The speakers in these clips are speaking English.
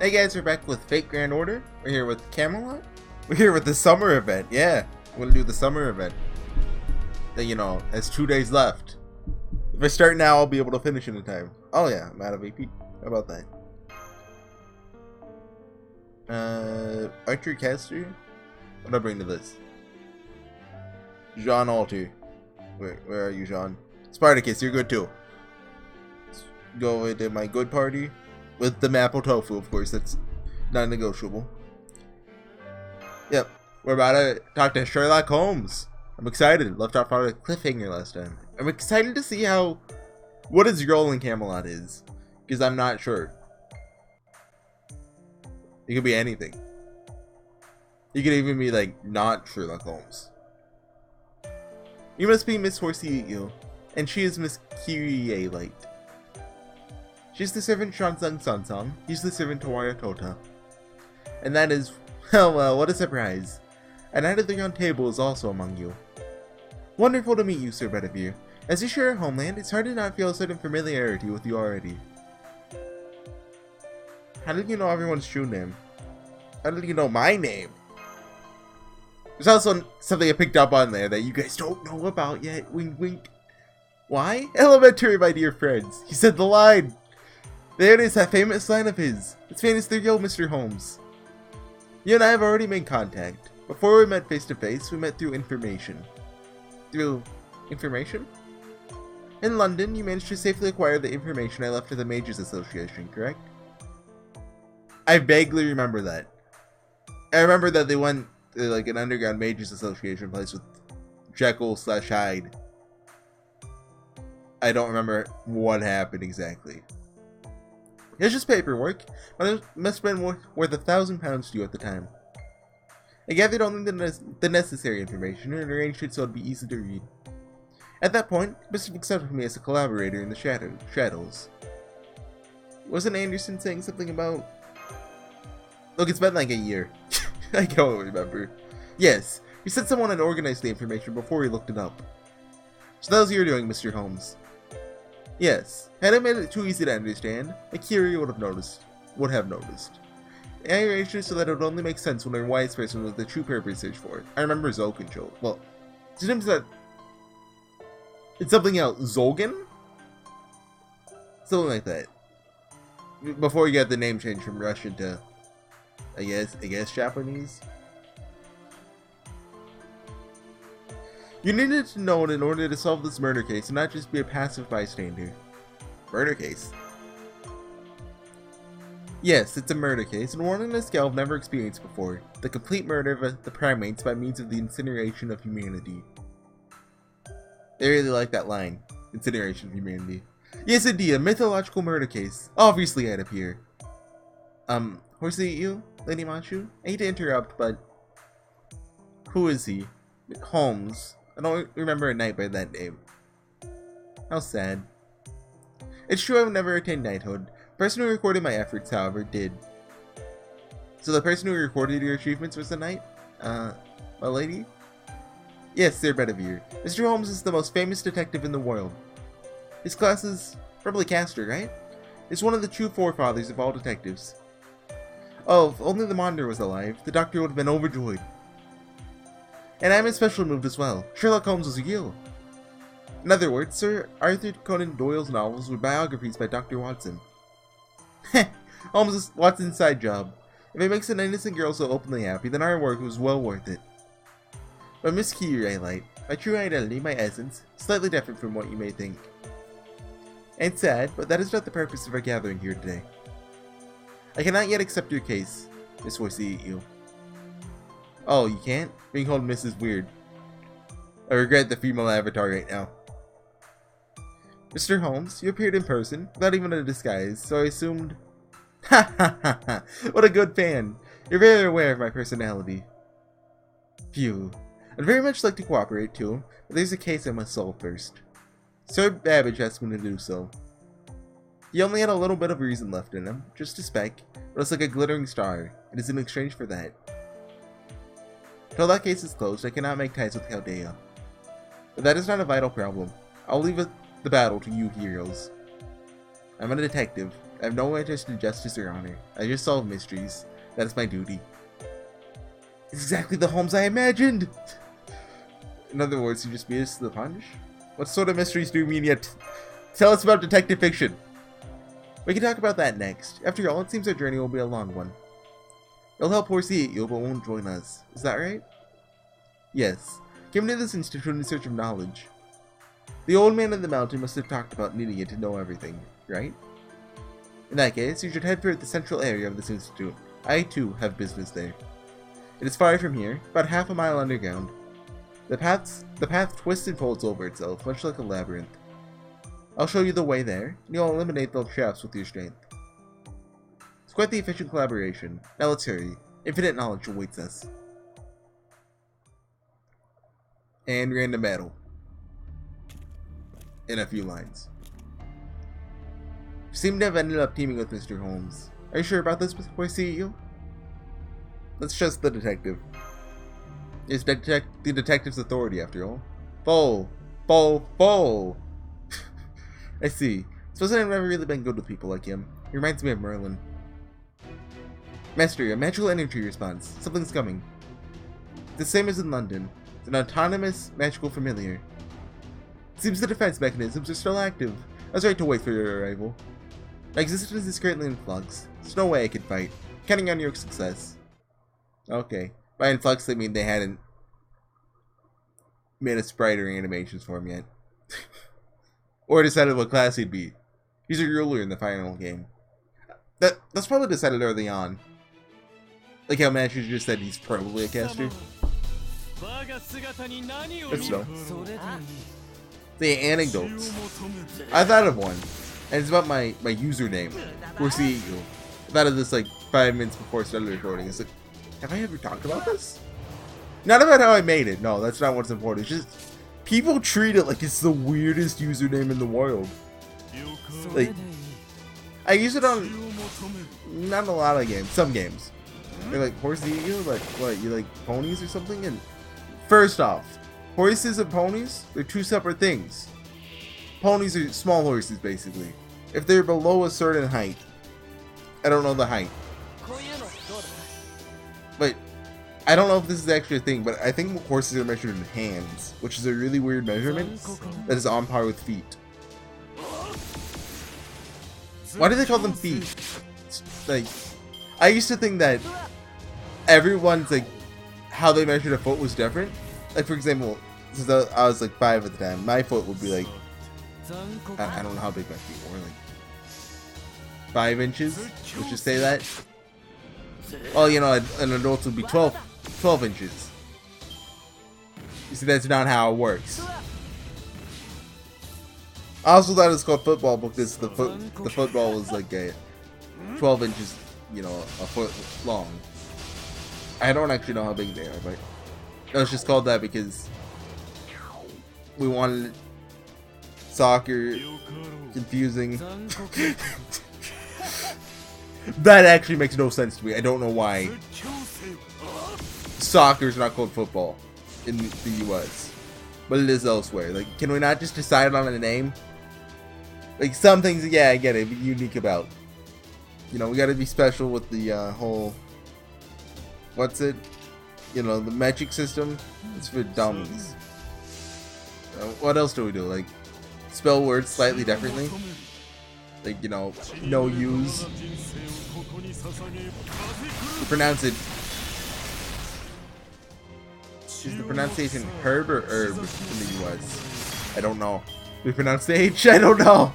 Hey guys, we're back with Fate Grand Order. We're here with Camelot. We're here with the summer event. Yeah, we're gonna do the summer event. That, you know, has 2 days left. If I start now, I'll be able to finish in time. Oh yeah, I'm out of AP. How about that? Archer Caster? What do I bring to this? Jean Alter. Where are you, Jean? Spartacus, you're good too. Let's go into my good party. With the maple tofu, of course, that's non-negotiable. Yep, we're about to talk to Sherlock Holmes. I'm excited. Left off on a cliffhanger last time. I'm excited to see what his role in Camelot is, because I'm not sure. It could be anything. He could even be like not Sherlock Holmes. You must be Miss HorseyEatYou, and she is Miss Kyrie Light. She's the servant Shansung Sansang, he's the servant Tawara Tota. And that is, well, what a surprise. A knight of the round table is also among you. Wonderful to meet you, Sir Bedivere. As you share a homeland, it's hard to not feel a certain familiarity with you already. How did you know everyone's true name? How did you know my name? There's also something I picked up on there that you guys don't know about yet. Wink wink. Why? Elementary, my dear friends. He said the line. There it is, that famous line of his. It's famous through you, Mr. Holmes. You and I have already made contact. Before we met face to face, we met through information. Through information? In London, you managed to safely acquire the information I left to the Mages Association, correct? I vaguely remember that. I remember that they went to like an underground Mages Association place with Jekyll/Hyde. I don't remember what happened exactly. It's just paperwork, but it must have been worth £1,000 to you at the time. I gathered only the necessary information and arranged it so it'd be easy to read. At that point, you must have accepted me as a collaborator in the shadows. Wasn't Anderson saying something about... Look, it's been like a year. I don't remember. Yes, he said someone had organized the information before he looked it up. So that was your doing, Mr. Holmes. Yes, had I made it too easy to understand, a Curie would have noticed. I arranged it so that it would only make sense when a wise person with the true purpose searched for it. I remember Zolkin Joe. Well, his name's not... It's something else. Zolgan? Something like that. Before you got the name changed from Russian to, I guess Japanese. You needed to know it in order to solve this murder case and not just be a passive bystander. Murder case? Yes, it's a murder case, and one on a scale I've never experienced before. The complete murder of the primates by means of the incineration of humanity. They really like that line. Incineration of humanity. Yes, indeed, a mythological murder case. Obviously I'd appear. HorseyEatYou, Lady Manchu? I hate to interrupt, but... Who is he? Holmes. I don't remember a knight by that name. How sad. It's true I've never attained knighthood. The person who recorded my efforts, however, did. So the person who recorded your achievements was a knight? My lady? Yes, Sir Bedivere. Mr. Holmes is the most famous detective in the world. His class is probably Castor, right? He's one of the true forefathers of all detectives. Oh, if only the Monitor was alive, the Doctor would have been overjoyed. And I'm especially moved as well. Sherlock Holmes is real. In other words, Sir Arthur Conan Doyle's novels were biographies by Dr. Watson. Heh, Holmes is Watson's side job. If it makes an innocent girl so openly happy, then our work was well worth it. But Miss Kyrie Light, my true identity, my essence, slightly different from what you may think. And sad, but that is not the purpose of our gathering here today. I cannot yet accept your case, Miss HorseyEatYou. Oh, you can't? Being called Miss is weird. I regret the female avatar right now. Mr. Holmes, you appeared in person, without even a disguise, so I assumed... Ha ha ha ha! What a good fan! You're very aware of my personality. Phew. I'd very much like to cooperate too, but there's a case I must solve first. Sir Babbage asked me to do so. He only had a little bit of reason left in him, just a speck, but it's like a glittering star. It is in exchange for that. Till that case is closed, I cannot make ties with Chaldea. But that is not a vital problem. I'll leave the battle to you heroes. I'm a detective. I have no interest in justice or honor. I just solve mysteries. That is my duty. It's exactly the Holmes I imagined! In other words, you just beat us to the punch? What sort of mysteries do you mean yet? Tell us about detective fiction. We can talk about that next. After all, it seems our journey will be a long one. You'll help HorseyEatYou, but won't join us. Is that right? Yes. Came to this institute in search of knowledge. The old man in the mountain must have talked about needing it to know everything, right? In that case, you should head for the central area of this institute. I, too, have business there. It is far from here, about half a mile underground. The path twists and folds over itself, much like a labyrinth. I'll show you the way there, and you'll eliminate those traps with your strength. It's quite the efficient collaboration. Now let's hurry. Infinite knowledge awaits us. And random battle. In a few lines. You seem to have ended up teaming with Mr. Holmes. Are you sure about this, HorseyEatYou? Let's trust the detective. It's the detective's authority, after all. Foe! I see. Suppose I've never really been good with people like him. He reminds me of Merlin. Master, a magical energy response. Something's coming. The same as in London. It's an autonomous magical familiar. It seems the defense mechanisms are still active. I was right to wait for your arrival. My existence is currently in flux. There's no way I could fight. Counting on your success. Okay. By in flux, they mean they hadn't made a sprite or animations for him yet. Or decided what class he'd be. He's a ruler in the final game. That's probably decided early on. Like how Matthew just said he's probably a caster. Let's know. The anecdotes. I thought of one. And it's about my username. HorseyEatYou. I thought of this like 5 minutes before I started recording. It's like, have I ever talked about this? Not about how I made it. No, that's not what's important. It's just people treat it like it's the weirdest username in the world. Like, I use it on not a lot of games. Some games. They're like, HorseyEatYou? Like, what? You like ponies or something? And first off, horses and ponies, they're two separate things. Ponies are small horses, basically. If they're below a certain height, I don't know the height. But I don't know if this is actually a thing, but I think horses are measured in hands, which is a really weird measurement that is on par with feet. Why do they call them feet? Like, I used to think that everyone's like how they measured a foot was different. Like, for example, since I was like 5 at the time, my foot would be like, I don't know how big my feet were, like 5 inches. Let's just say that. Well, you know, an adult would be 12 inches. You see, that's not how it works. I also thought it was called football because the football was like a 12 inches, you know, a foot long. I don't actually know how big they are, but it was just called that because we wanted soccer confusing. That actually makes no sense to me. I don't know why soccer is not called football in the US, but it is elsewhere. Like, can we not just decide on a name? Like, some things, yeah, I get it, be unique about. You know, we gotta be special with the whole, what's it? You know, the metric system. It's for dummies. What else do we do? Like, spell words slightly differently. Like, you know, no use. We pronounce it. Is the pronunciation herb or herb in the US? I don't know. We pronounce the H? I don't know.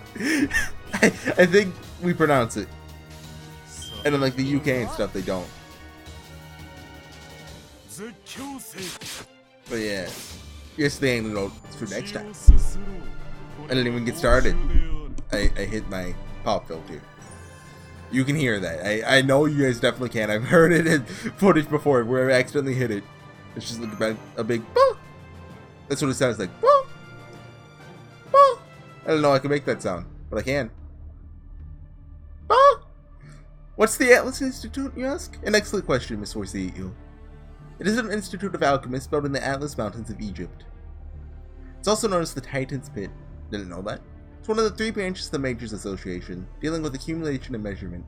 I think we pronounce it. And in like the UK and stuff, they don't. But yeah. Here's the anecdote for next time. I didn't even get started. I hit my pop filter. You can hear that. I know you guys definitely can. I've heard it in footage before where I accidentally hit it. It's just like a big boop. That's what it sounds like. Boop. Boop. I don't know I can make that sound, but I can. Boop. What's the Atlas Institute, you ask? An excellent question, Miss HorseyEatYou. It is an institute of alchemists built in the Atlas Mountains of Egypt. It's also known as the Titan's Pit. Didn't know that. It's It's one of the 3 branches of the Mages Association, dealing with accumulation and measurement.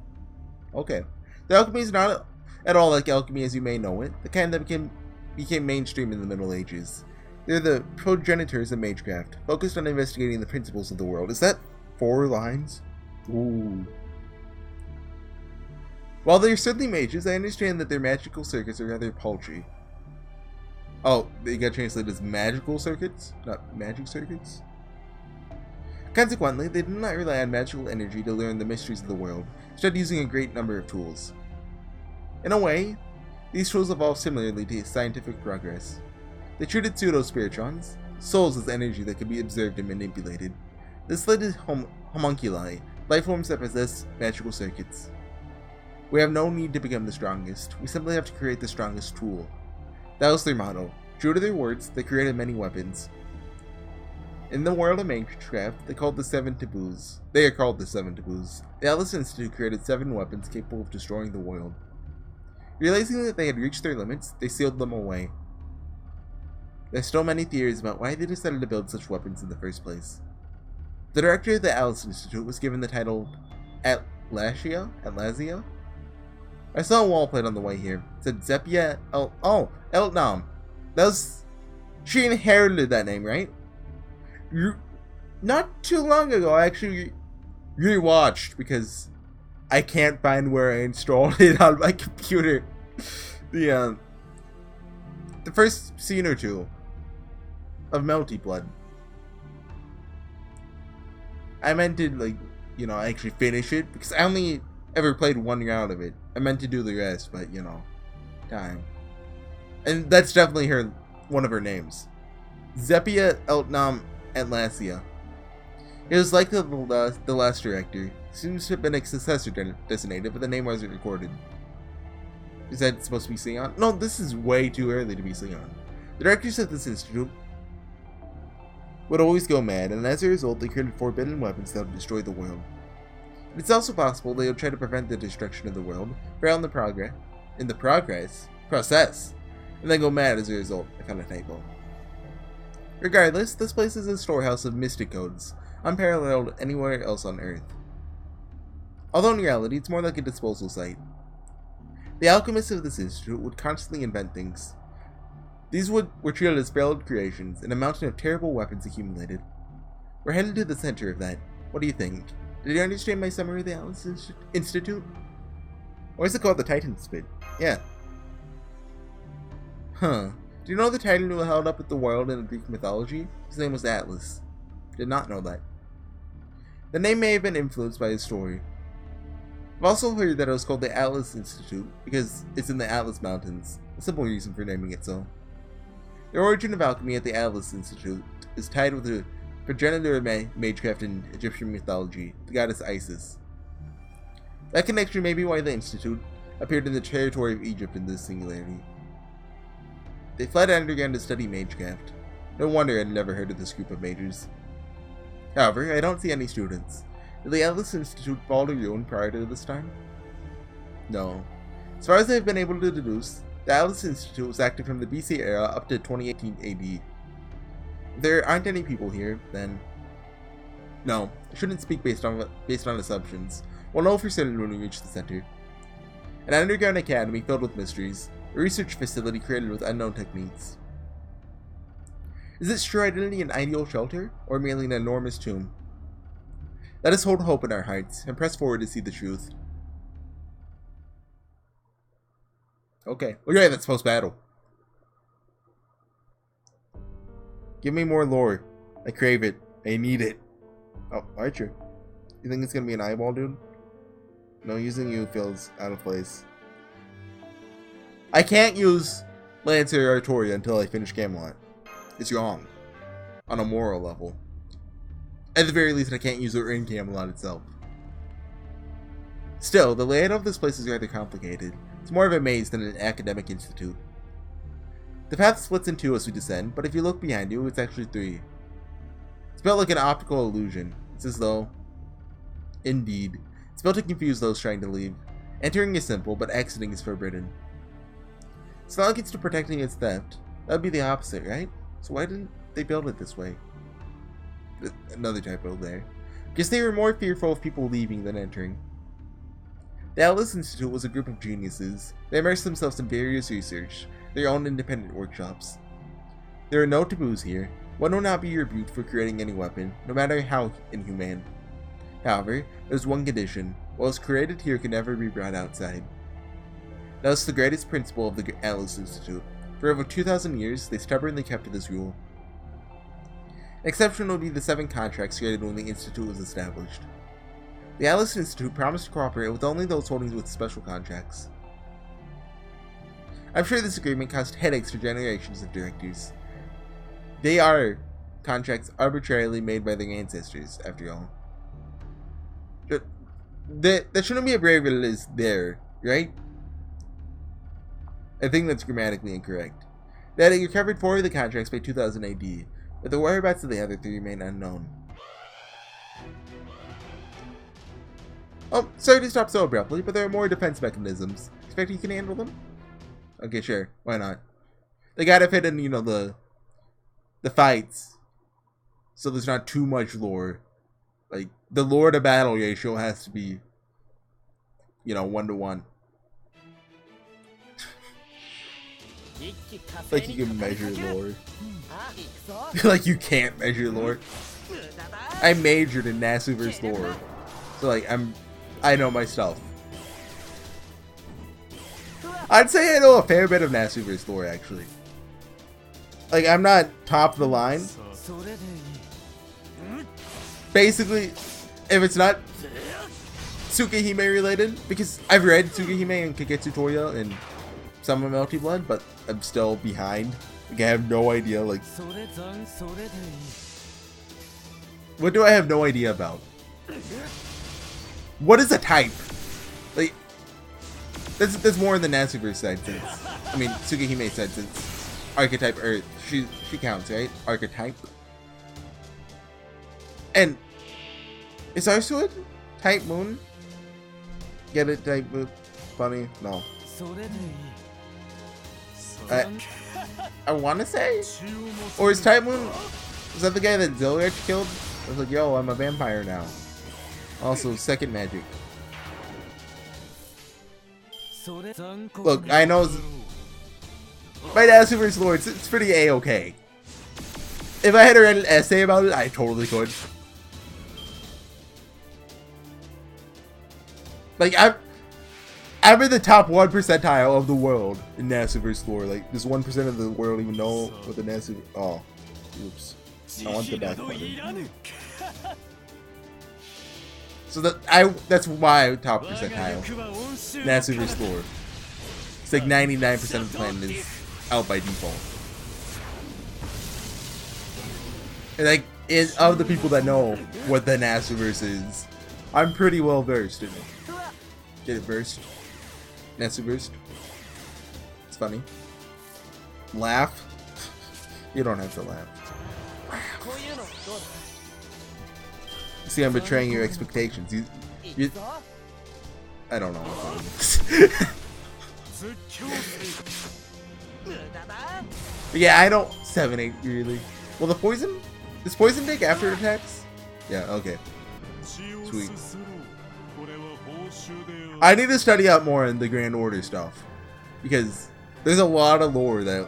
Okay. The alchemy is not at all like alchemy as you may know it, the kind that became mainstream in the Middle Ages. They're the progenitors of magecraft, focused on investigating the principles of the world. Is that 4 lines? Ooh. While they're certainly mages, I understand that their magical circuits are rather paltry. Oh, they got translated as magical circuits, not magic circuits? Consequently, they do not rely on magical energy to learn the mysteries of the world, instead using a great number of tools. In a way, these tools evolve similarly to scientific progress. They treated pseudo-spiritrons, souls as energy that can be observed and manipulated. This led to homunculi, lifeforms that possess magical circuits. We have no need to become the strongest, we simply have to create the strongest tool. That was their motto. True to their words, they created many weapons. In the world of magecraft, they are called the 7 taboos. The Atlas Institute created 7 weapons capable of destroying the world. Realizing that they had reached their limits, they sealed them away. There's still many theories about why they decided to build such weapons in the first place. The director of the Atlas Institute was given the title Atlasia? I saw a wall plate on the way here. It said Zepia Eltnam. She inherited that name, right? Not too long ago, I actually rewatched because I can't find where I installed it on my computer. The first scene or 2 of Melty Blood. I meant to, actually finish it because I only ever played 1 round of it. I meant to do the rest, but, time. And that's definitely one of her names. Zepia Eltnam Atlasia. It was like the last director. Seems to have been a successor designated, but the name wasn't recorded. Is that supposed to be Sion? No, this is way too early to be Sion. The directors of this institute would always go mad, and as a result, they created forbidden weapons that would destroy the world. It's also possible they would try to prevent the destruction of the world, fail in the process, and then go mad as a result. I found a typo. Regardless, this place is a storehouse of mystic codes, unparalleled anywhere else on Earth. Although in reality, it's more like a disposal site. The alchemists of this institute would constantly invent things. These were treated as failed creations, and a mountain of terrible weapons accumulated. We're headed to the center of that. What do you think? Did you understand my summary of the Atlas Institute? Or is it called the Titan Spit? Yeah. Huh. Do you know the Titan who held up with the world in the Greek mythology? His name was Atlas. Did not know that. The name may have been influenced by his story. I've also heard that it was called the Atlas Institute because it's in the Atlas Mountains. A simple reason for naming it so. The origin of alchemy at the Atlas Institute is tied with the progenitor of magecraft in Egyptian mythology, the goddess Isis. That connection may be why the Institute appeared in the territory of Egypt in this singularity. They fled underground to study magecraft. No wonder I'd never heard of this group of mages. However, I don't see any students. Did the Atlas Institute fall to ruin prior to this time? No. As far as I've been able to deduce, the Atlas Institute was active from the BC era up to 2018 AD. If there aren't any people here, then no, I shouldn't speak based on assumptions. We'll know for certain when we reach the center. An underground academy filled with mysteries, a research facility created with unknown techniques. Is its true identity an ideal shelter, or merely an enormous tomb? Let us hold hope in our hearts, and press forward to see the truth. Okay, that's post-battle. Give me more lore. I crave it. I need it. Oh, Archer. You think it's gonna be an eyeball, dude? No, using you feels out of place. I can't use Lancer or Artoria until I finish Camelot. It's wrong. On a moral level. At the very least, I can't use it in Camelot itself. Still, the layout of this place is rather complicated. It's more of a maze than an academic institute. The path splits in 2 as we descend, but if you look behind you, it's actually 3. It's built like an optical illusion. It's as though... Indeed. It's built to confuse those trying to leave. Entering is simple, but exiting is forbidden. It's not like it's to protect against theft. That would be the opposite, right? So why didn't they build it this way? Another typo there. because they were more fearful of people leaving than entering. The Atlas Institute was a group of geniuses. They immersed themselves in various research, their own independent workshops. There are no taboos here. One will not be rebuked for creating any weapon, no matter how inhumane. However, there's one condition. What was created here can never be brought outside. That was the greatest principle of the Atlas Institute. For over 2,000 years, they stubbornly kept to this rule. An exception would be the 7 contracts created when the Institute was established. The Atlas Institute promised to cooperate with only those holding with special contracts. I'm sure this agreement caused headaches for generations of directors. They are contracts arbitrarily made by their ancestors, after all. That shouldn't be a brave it is there, right? I think that's grammatically incorrect. They had recovered 4 of the contracts by 2000 AD, but the whereabouts of the other 3 remain unknown. Oh, sorry to stop so abruptly, but there are more defense mechanisms. Expect you can handle them? Okay, sure. Why not? They gotta fit in, the fights. So there's not too much lore. Like, the lore to battle ratio has to be, 1-to-1. Like you can measure lore. Like you can't measure lore. I majored in Nasu vs. lore. So like I know my stuff. I'd say I know a fair bit of Nasu vs. lore actually. Like I'm not top of the line. Basically, if it's not Tsukihime related, because I've read Tsukihime and Kagetsu Toya and some of Melty Blood, but I'm still behind. Like I have no idea, like what do I have no idea about? What is a type? Like that's more on the Natsuverse side since I mean Tsukihime said since archetype Earth. She counts, right? Archetype. And is our sword type Moon? Get it, type Moon? Funny? No. I want to say? Or is Type Moon... Is that the guy that Zilrich killed? I was like, yo, I'm a vampire now. Also, second magic. Look, I know... My Nasu vs. Lord, it's pretty A-okay. If I had to write an essay about it, I totally could. Like, I'm in the top 1 percentile of the world in Nasu vs. lore. Like, does 1% of the world even know what the Nasu... Oh. Oops. I want the back button. So that's my top percentile. Nasu vs. lore. It's like 99% of the planet is out by default. And like, of the people that know what the Nasuverse is, I'm pretty well versed in it. Get it versed? Nasuverse? It's funny. Laugh? You don't have to laugh. See, I'm betraying your expectations. You I don't know what But yeah, I don't 7-8 really. Well, the poison? Does poison take after it attacks? Yeah, okay. Sweet. I need to study out more in the Grand Order stuff. Because there's a lot of lore that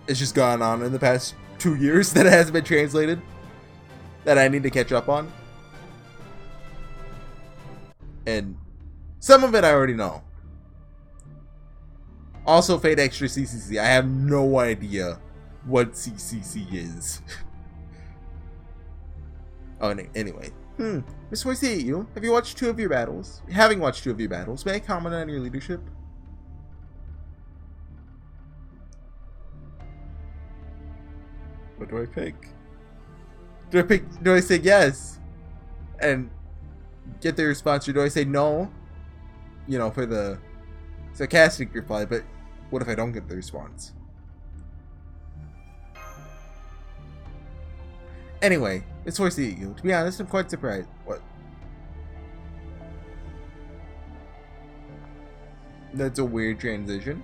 has just gone on in the past 2 years that hasn't been translated. That I need to catch up on. And some of it I already know. Also, Fate Extra CCC. I have no idea what CCC is. Oh, anyway. Miss HorseyEatYou, have you watched 2 of your battles? Having watched 2 of your battles, may I comment on your leadership? What do I pick? Do I say yes and get the response, or do I say no? You know, for the sarcastic reply, but what if I don't get the response? Anyway, it's HorseyEatYou. To be honest, I'm quite surprised. What? That's a weird transition.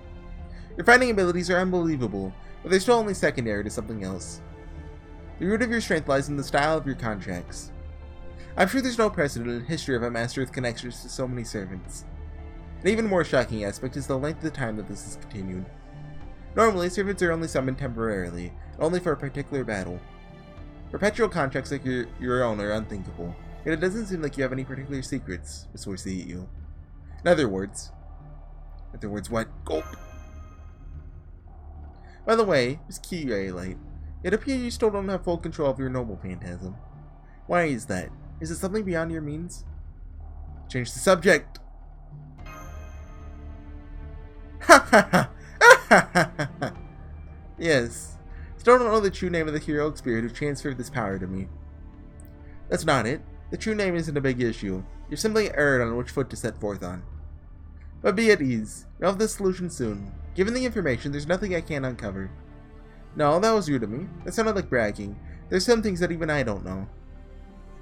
Your fighting abilities are unbelievable, but they're still only secondary to something else. The root of your strength lies in the style of your contracts. I'm sure there's no precedent in history of a master with connections to so many servants. An even more shocking aspect is the length of the time that this has continued. Normally, servants are only summoned temporarily, only for a particular battle. Perpetual contracts like your own are unthinkable, yet it doesn't seem like you have any particular secrets, Miss HorseyEatYou. In other words what? Gulp! By the way, Miss Camelot, it appears you still don't have full control of your noble phantasm. Why is that? Is it something beyond your means? Change the subject! Ha ha ha! Yes. Still don't know the true name of the heroic spirit who transferred this power to me. That's not it. The true name isn't a big issue. You're simply erred on which foot to set forth on. But be at ease. You'll have the solution soon. Given the information, there's nothing I can't uncover. No, that was rude of me. That sounded like bragging. There's some things that even I don't know.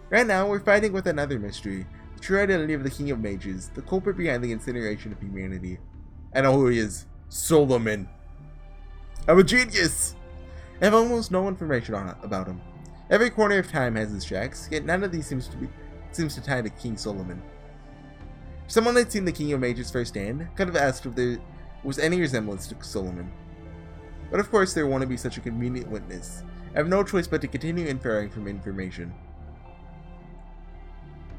Right now, we're fighting with another mystery. The true identity of the King of Mages, the culprit behind the incineration of humanity. I know who he is. Solomon. I'm a genius! I have almost no information about him. Every corner of time has his tracks, yet none of these seems to tie to King Solomon. If someone had seen the King of Mages firsthand, could have asked if there was any resemblance to Solomon. But of course there won't be such a convenient witness. I have no choice but to continue inferring from information.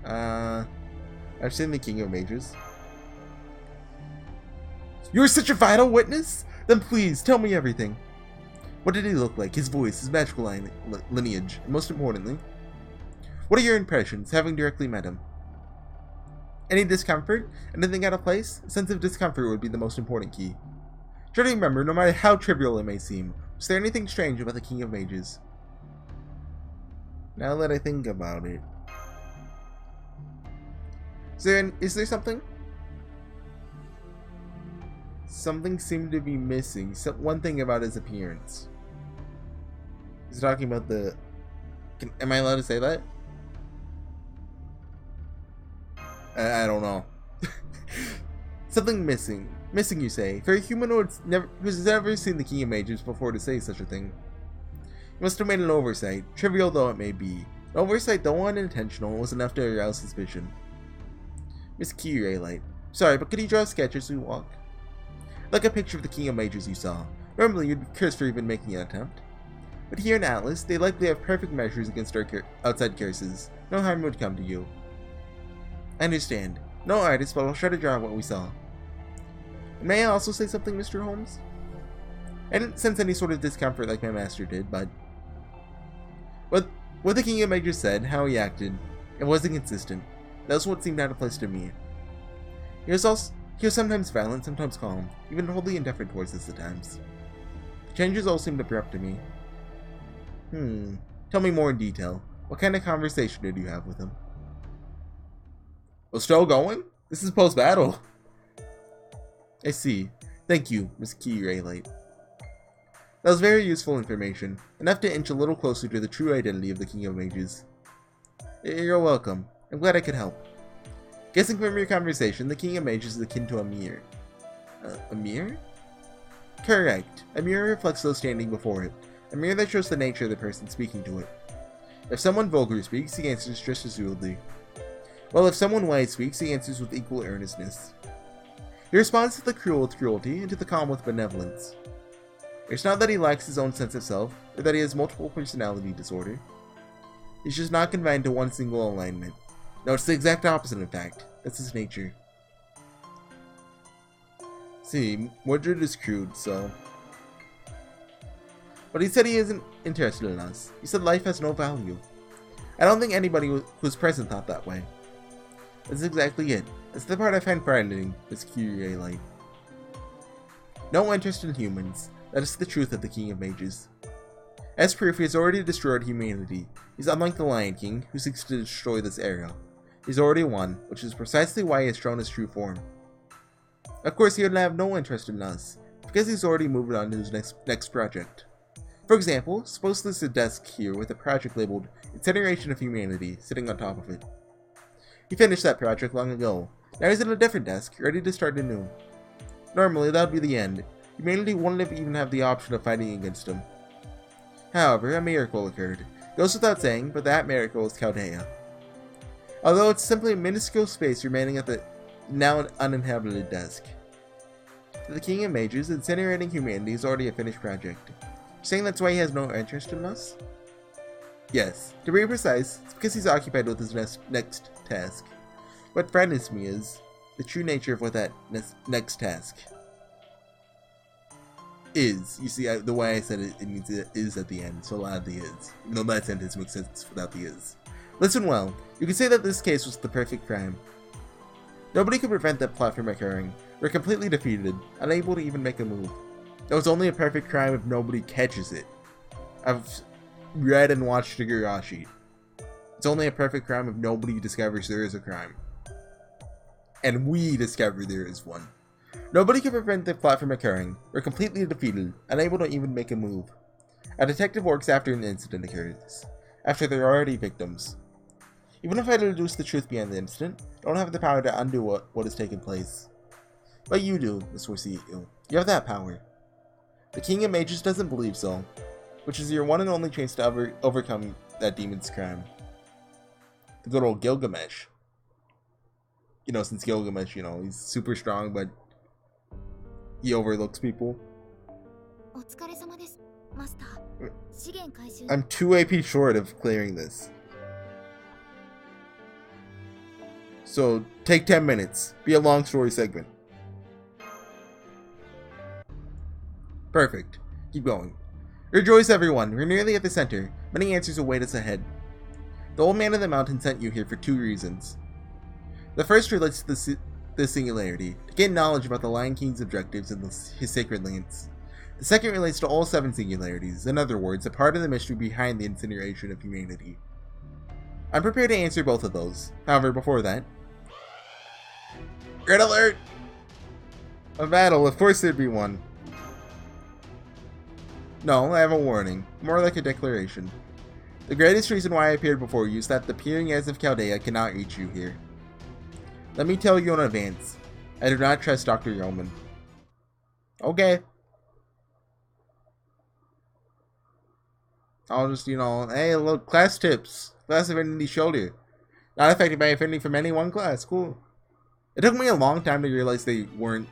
I've seen the King of Mages. You're such a vital witness? Then please, tell me everything. What did he look like? His voice, his magical lineage, and most importantly, what are your impressions, having directly met him? Any discomfort? Anything out of place? A sense of discomfort would be the most important key. Try to remember, no matter how trivial it may seem, was there anything strange about the King of Mages? Now that I think about it. Is there something? Something seemed to be missing. One thing about his appearance. He's talking about the... Am I allowed to say that? I don't know. Something missing. Missing, you say? For a humanoid who's never seen the King of Mages before to say such a thing. He must have made an oversight, trivial though it may be. An oversight, though unintentional, was enough to arouse suspicion. Miss Camelot, sorry, but could you draw a sketch as we walk? Like a picture of the King of Mages you saw. Normally you'd be cursed for even making an attempt. But here in Atlas, they likely have perfect measures against our outside curses. No harm would come to you. I understand. No artist, but I'll try to draw what we saw. And may I also say something, Mr. Holmes? I didn't sense any sort of discomfort like my master did, but... What the King of Mages said, how he acted, it wasn't consistent. That was what seemed out of place to me. He was sometimes violent, sometimes calm, even wholly indifferent towards us at times. The changes all seemed abrupt to me. Tell me more in detail. What kind of conversation did you have with him? Well, still going? This is post-battle. I see. Thank you, Miss Camelot. That was very useful information, enough to inch a little closer to the true identity of the King of Mages. You're welcome. I'm glad I could help. Guessing from your conversation, the King of Mages is akin to a mirror. A mirror? Correct. A mirror reflects those standing before it. A mirror that shows the nature of the person speaking to it. If someone vulgar speaks, he answers just as rudely. While if someone wise speaks, he answers with equal earnestness. He responds to the cruel with cruelty, and to the calm with benevolence. It's not that he lacks his own sense of self, or that he has multiple personality disorder. He's just not confined to one single alignment. No, it's the exact opposite, in fact. That's his nature. See, Mordred is crude, so... But he said he isn't interested in us. He said life has no value. I don't think anybody who was present thought that way. That's exactly it. That's the part I find frightening, Miss Camelot. No interest in humans. That is the truth of the King of Mages. As proof, he has already destroyed humanity. He's unlike the Lion King, who seeks to destroy this era. He's already won, which is precisely why he has shown his true form. Of course, he would have no interest in us, because he's already moved on to his next project. For example, suppose there's a desk here with a project labeled Incineration of Humanity sitting on top of it. He finished that project long ago. Now he's at a different desk, ready to start anew. Normally, that would be the end. Humanity wouldn't even have the option of fighting against him. However, a miracle occurred. Goes without saying, but that miracle is Chaldea. Although it's simply a minuscule space remaining at the now uninhabited desk. To the King of Mages, incinerating humanity is already a finished project. Saying that's why he has no interest in us? Yes, to be precise, it's because he's occupied with his next task. What frightens me is the true nature of what that next task is. You see, the way I said it, it means it is at the end, so I'll add the is. Even though that sentence makes sense without the is. Listen well, you could say that this case was the perfect crime. Nobody could prevent that plot from occurring. We're completely defeated, unable to even make a move. It was only a perfect crime if nobody catches it. I've read and watched Higurashi. It's only a perfect crime if nobody discovers there is a crime. And we discover there is one. Nobody can prevent the plot from occurring. We're completely defeated, unable to even make a move. A detective works after an incident occurs, after there are already victims. Even if I deduce the truth behind the incident, I don't have the power to undo what has taken place. But you do, Miss HorseyEatYou. You have that power. The King of Mages doesn't believe so, which is your one and only chance to overcome that demon's crime. The good old Gilgamesh. You know, since Gilgamesh, you know, he's super strong, but he overlooks people. I'm 2 AP short of clearing this. So, take 10 minutes. Be a long story segment. Perfect. Keep going. Rejoice, everyone. We're nearly at the center. Many answers await us ahead. The old man of the mountain sent you here for 2 reasons. The first relates to the singularity, to gain knowledge about the Lion King's objectives and his sacred lands. The second relates to all 7 singularities, in other words, a part of the mystery behind the incineration of humanity. I'm prepared to answer both of those. However, before that... Red alert! A battle, of course there'd be one. No, I have a warning. More like a declaration. The greatest reason why I appeared before you is that the peering eyes of Chaldea cannot reach you here. Let me tell you in advance, I do not trust Dr. Yeoman. Okay. I'll just, you know, hey, look, class tips. Class Affinity Shoulder. Not affected by affinity from any one class. Cool. It took me a long time to realize they weren't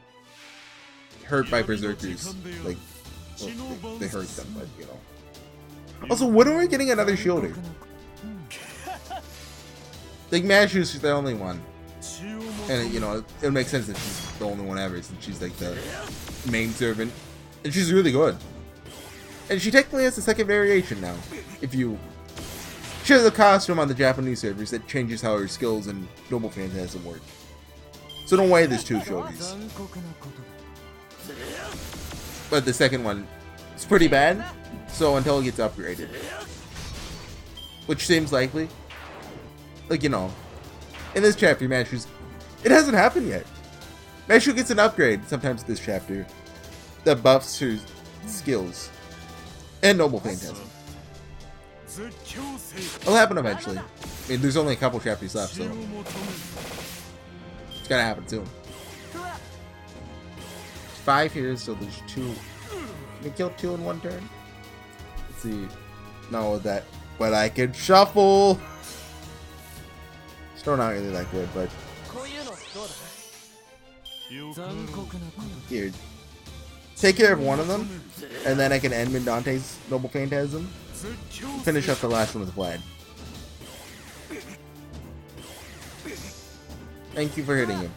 hurt by berserkers. Like, well, they hurt them, but, you know. Also, when are we getting another Shoulder? Like, Mashu's the only one. And, you know, it makes sense that she's the only one ever, since she's, like, the main servant. And she's really good. And she technically has a second variation now. If you... She has a costume on the Japanese servers that changes how her skills and Noble Phantasm work. So don't worry, there's 2 shoulders. But the second one is pretty bad, so until it gets upgraded. Which seems likely. Like, you know, in this chapter, Mashu's... It hasn't happened yet. Mashu gets an upgrade sometimes this chapter that buffs her skills. And Noble Phantasm. It'll happen eventually. I mean, there's only a couple chapters left, so... It's gonna happen soon. 5 here, so there's 2. Can we kill 2 in 1 turn? Let's see. No, that... But I can shuffle! Still not really that good, but... Here. Take care of one of them, and then I can end Dante's Noble Phantasm. Finish up the last one with Vlad. Thank you for hitting him.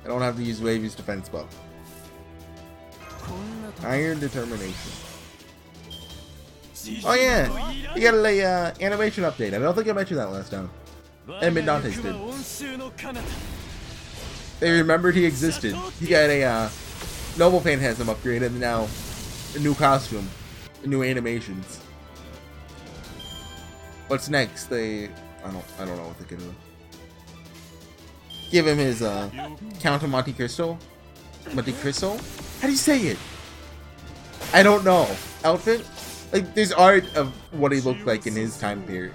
I don't have to use Wavy's defense buff. Iron Determination. Oh yeah! You got a animation update. I don't think I mentioned that last time. And Dante's did. They remembered he existed. He got a Noble Phantasm upgrade and now a new costume, new animations. What's next? I don't know what they're gonna do. Give him his Count of Monte Cristo. Monte Cristo? How do you say it? I don't know. Outfit? Like, there's art of what he looked like in his time period.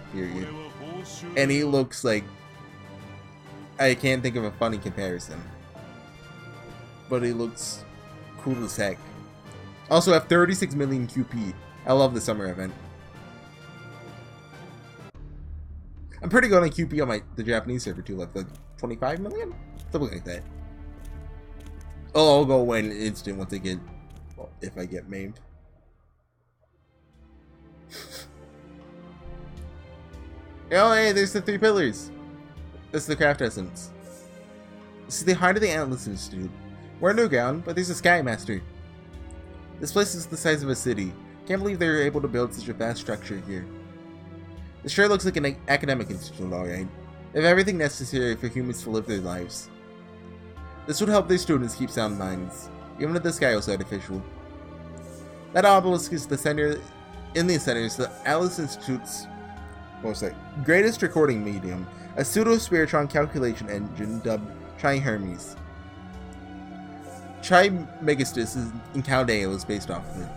And he looks like... I can't think of a funny comparison. But he looks cool as heck. Also, I have 36 million QP. I love the summer event. I'm pretty good on QP on the Japanese server too, like 25 million? Something like that. Oh, I'll go away in an instant once I get, well, if I get maimed. Oh, hey, there's the 3 pillars. This is the craft essence. This is the heart of the Atlas Institute. We're underground, but there's a Sky Master. This place is the size of a city. Can't believe they were able to build such a vast structure here. This sure looks like an academic institute, alright. They have everything necessary for humans to live their lives. This would help their students keep sound minds, even if the sky was artificial. That obelisk is the center. In the center is the Atlas Institute's greatest recording medium, a pseudo-spiritron calculation engine dubbed Tri-Hermes. Tri-Megastus in Chaldea was based off of it.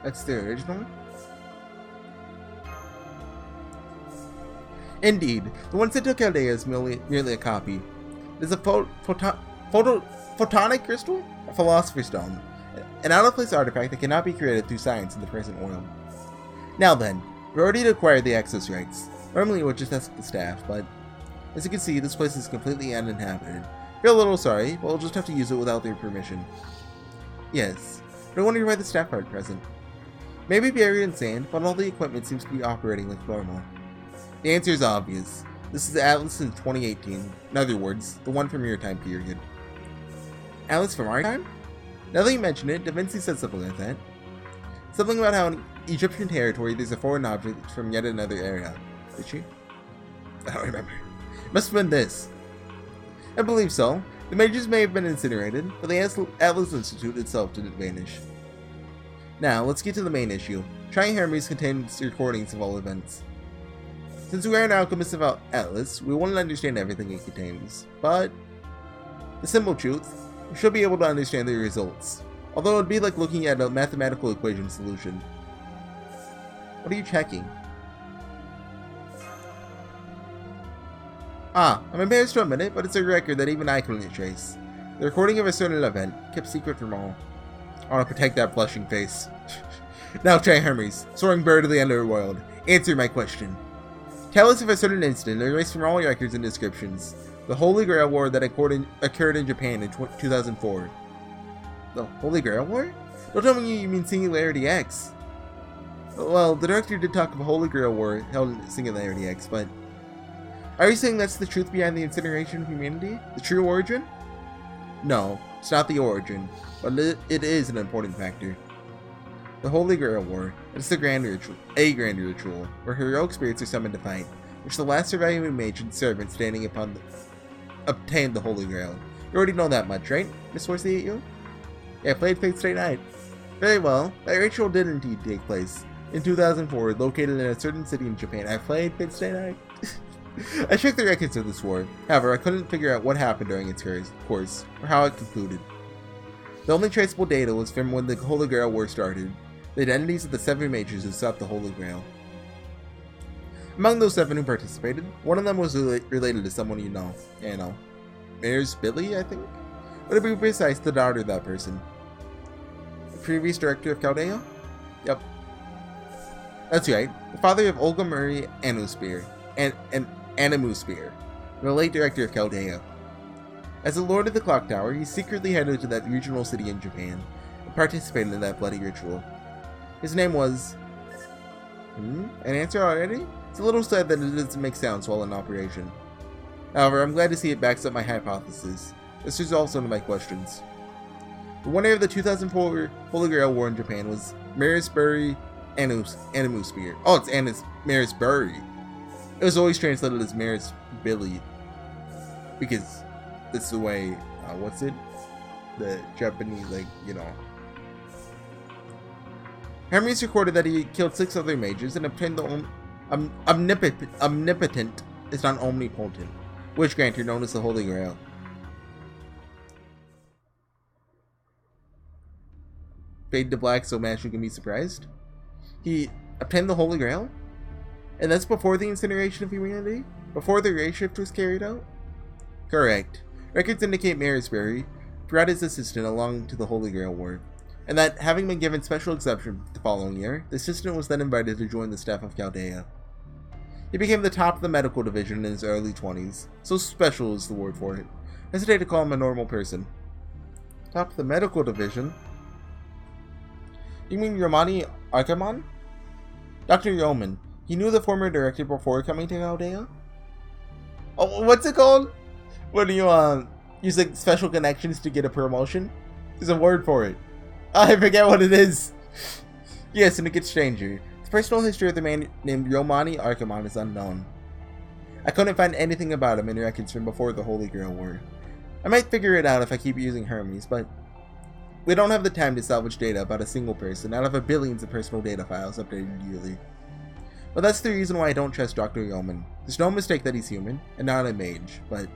That's the original? Indeed, the one sent to Chaldea is merely a copy. It is a photonic crystal? A philosopher's stone. An out-of-place artifact that cannot be created through science in the present world. Now then, we're ready to acquire the access rights. Normally we'll just ask the staff, but as you can see, this place is completely uninhabited. Feel a little sorry, but we'll just have to use it without their permission. Yes, but I wonder why the staff aren't present. Maybe buried in sand, but all the equipment seems to be operating like normal. The answer is obvious. This is Atlas in 2018. In other words, the one from your time period. Atlas from our time? Now that you mention it, Da Vinci said something like that. Something about how in Egyptian territory there's a foreign object from yet another era. Did she? I don't remember. It must have been this. I believe so. The mages may have been incinerated, but the Atlas Institute itself didn't vanish. Now, let's get to the main issue. Tri-Hermes contains recordings of all events. Since we are an alchemist about Atlas, we won't understand everything it contains, but the simple truth, we should be able to understand the results, although it would be like looking at a mathematical equation solution. What are you checking? I'm embarrassed to admit it, but it's a record that even I couldn't trace. The recording of a certain event, kept secret from all. I want to protect that blushing face. Now Tri-Hermes, soaring bird of the underworld, answer my question. Tell us of a certain incident erased from all records and descriptions. The Holy Grail War that occurred in Japan in 2004. The Holy Grail War? Don't tell me you mean Singularity X. Well, the director did talk of a Holy Grail War held in Singularity X, but are you saying that's the truth behind the incineration of humanity? The true origin? No, it's not the origin, but it is an important factor. The Holy Grail War is a grand ritual, where heroic spirits are summoned to fight, which the last surviving mage and servant standing upon obtained the Holy Grail. You already know that much, right, Miss HorseyEatYou? Yeah, played Fate Stay Night. Very well, that ritual did indeed take place in 2004, located in a certain city in Japan. I played Fate Stay Night. I checked the records of this war, however I couldn't figure out what happened during its course, or how it concluded. The only traceable data was from when the Holy Grail War started, the identities of the 7 mages who sought the Holy Grail. Among those 7 who participated, one of them was related to someone you know. Yeah, you know. Mayor's Billy, I think? But to be precise, the daughter of that person. The previous director of Chaldea? Yep. That's right, the father of Olga Murray Anusphere, and Animusphere, the late director of Chaldea. As the Lord of the Clock Tower, he secretly headed to that regional city in Japan, and participated in that bloody ritual. His name was... An answer already? It's a little sad that it doesn't make sounds while in operation. However, I'm glad to see it backs up my hypothesis. This resolves one of my questions. The winner of the 2004 Holy Grail War in Japan was Marisbury Animusphere. Oh, it's Marisbury. It was always translated as Maris Billy, because that's the way, what's it? The Japanese, like, you know. Hermes recorded that he killed 6 other mages and obtained the omnipotent, is not omnipotent, witch granter known as the Holy Grail. Fade to black so Mashu can be surprised. He obtained the Holy Grail? And that's before the incineration of humanity? Before the race shift was carried out? Correct. Records indicate Marisbury brought his assistant along to the Holy Grail War, and that, having been given special exception the following year, the assistant was then invited to join the staff of Chaldea. He became the top of the medical division in his early 20s. So special is the word for it. I hesitate to call him a normal person. Top of the medical division? You mean Romani Arkamon? Dr. Yeoman. He knew the former director before coming to Chaldea? Oh, what's it called? When you, use like special connections to get a promotion? There's a word for it. I forget what it is. Yes, and it gets stranger. The personal history of the man named Romani Arkamon is unknown. I couldn't find anything about him in records from before the Holy Grail War. I might figure it out if I keep using Hermes, but we don't have the time to salvage data about a single person out of the billions of personal data files updated yearly. But that's the reason why I don't trust Dr. Yeoman. There's no mistake that he's human, and not a mage, but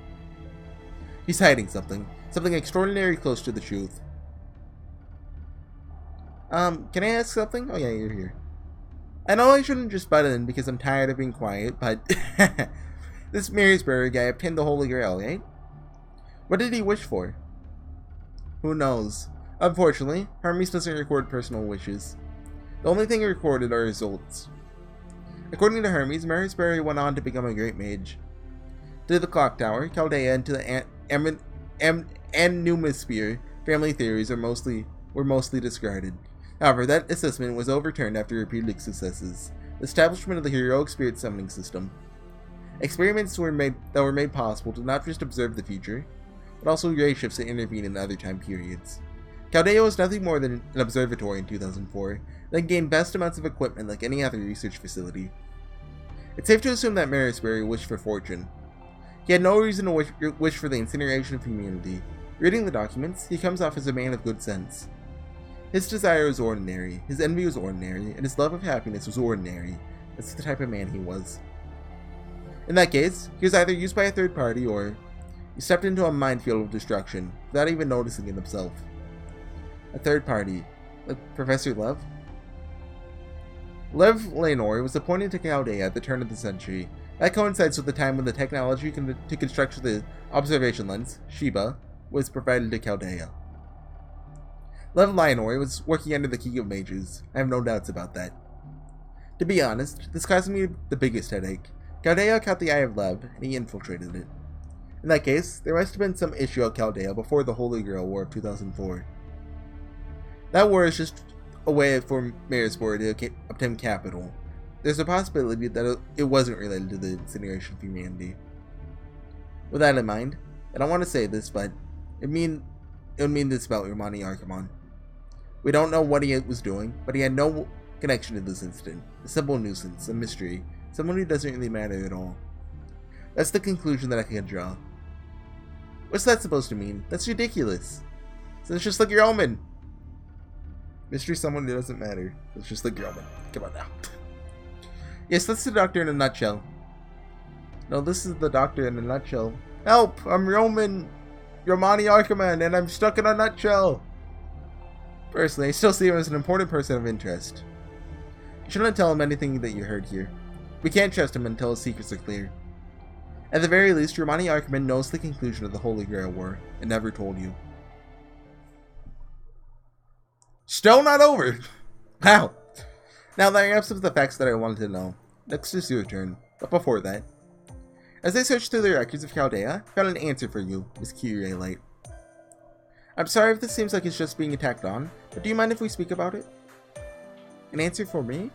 he's hiding something. Something extraordinarily close to the truth. Can I ask something? Oh yeah, you're here. I know I shouldn't just butt in because I'm tired of being quiet, but this Marysbury guy obtained the Holy Grail, right? What did he wish for? Who knows? Unfortunately, Hermes doesn't record personal wishes. The only thing recorded are results. According to Hermes, Marysbury went on to become a great mage. To the Clock Tower, Chaldea, and to the Anumisphere, family theories were mostly discarded. However, that assessment was overturned after repeated successes. The establishment of the heroic spirit summoning system. Experiments were made possible to not just observe the future, but also gray shifts that intervene in other time periods. Chaldea was nothing more than an observatory in 2004, that gained vast amounts of equipment like any other research facility. It's safe to assume that Marysbury wished for fortune. He had no reason to wish for the incineration of humanity. Reading the documents, he comes off as a man of good sense. His desire was ordinary, his envy was ordinary, and his love of happiness was ordinary. That's the type of man he was. In that case, he was either used by a third party or he stepped into a minefield of destruction without even noticing it himself. A third party, like Professor Lev? Lev Lanor was appointed to Chaldea at the turn of the century. That coincides with the time when the technology to construct the observation lens, Sheba, was provided to Chaldea. Lev Lanor was working under the King of Mages. I have no doubts about that. To be honest, this caused me the biggest headache. Chaldea caught the eye of Lev, and he infiltrated it. In that case, there must have been some issue at Chaldea before the Holy Grail War of 2004. That war is just a way for Marysbury to obtain capital. There's a possibility that it wasn't related to the incineration of humanity. With that in mind, I don't want to say this, but it would mean this about Romani Arkamon. We don't know what he was doing, but he had no connection to this incident. A simple nuisance, a mystery, someone who doesn't really matter at all. That's the conclusion that I can draw. What's that supposed to mean? That's ridiculous. So it's just like your omen. Mystery, someone who doesn't matter. It's just like your omen. Come on now. Yes, that's the Doctor in a nutshell. No, this is the Doctor in a nutshell. Help! I'm Romani Arkamon, and I'm stuck in a nutshell! Personally, I still see him as an important person of interest. You shouldn't tell him anything that you heard here. We can't trust him until his secrets are clear. At the very least, Romani Arkamon knows the conclusion of the Holy Grail War, and never told you. Still not over! Wow! Now that wraps up the facts that I wanted to know. Next is your turn, but before that, as I searched through the records of Chaldea, I found an answer for you, Miss Kyrie Light. I'm sorry if this seems like it's just being attacked on, but do you mind if we speak about it? An answer for me?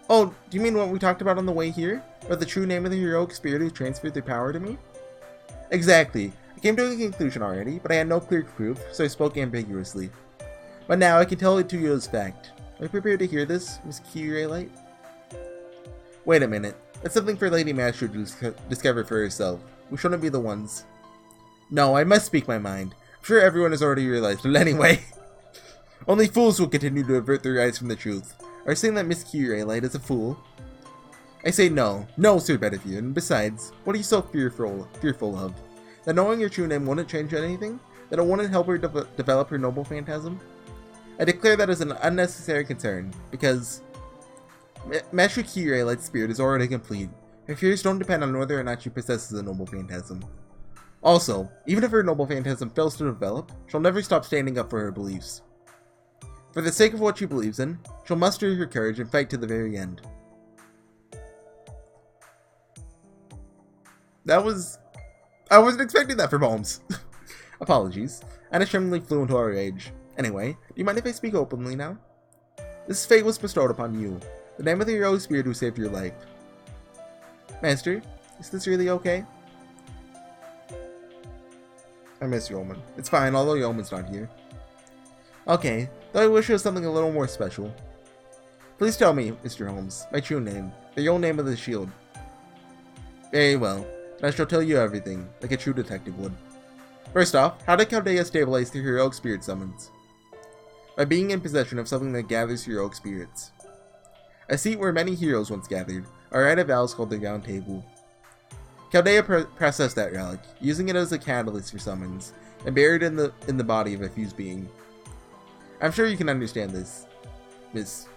Oh, do you mean what we talked about on the way here? About the true name of the heroic spirit who transferred their power to me? Exactly. I came to a conclusion already, but I had no clear proof, so I spoke ambiguously. But now I can tell it to you as fact. Are you prepared to hear this, Miss Kyrie Light? Wait a minute. That's something for Lady Master to discover for herself. We shouldn't be the ones. No, I must speak my mind. I'm sure everyone has already realized it anyway. Only fools will continue to avert their eyes from the truth. Are you saying that Miss Kyrie Light is a fool? I say no. No, Sir Bedivere, and besides, what are you so fearful of? That knowing your true name wouldn't change anything? That it wouldn't help her develop her noble phantasm? I declare that as an unnecessary concern, because Master Kyrie Light's spirit is already complete. Her fears don't depend on whether or not she possesses a noble phantasm. Also, even if her noble phantasm fails to develop, she'll never stop standing up for her beliefs. For the sake of what she believes in, she'll muster her courage and fight to the very end. That was... I wasn't expecting that from Holmes. Apologies. Anna tremblingly flew into a rage. Anyway, do you mind if I speak openly now? This fate was bestowed upon you. The name of the heroic spirit who saved your life. Master, is this really okay? I miss Yeoman. It's fine, although Yeoman's not here. Okay, though I wish it was something a little more special. Please tell me, Mr. Holmes, my true name, the real name of the shield. Very well, and I shall tell you everything, like a true detective would. First off, how did Chaldea stabilize the heroic spirit summons? By being in possession of something that gathers heroic spirits. A seat where many heroes once gathered, a rite of vows called the Round Table. Chaldea processed that relic, using it as a catalyst for summons, and buried it in the body of a fused being. I'm sure you can understand this, Miss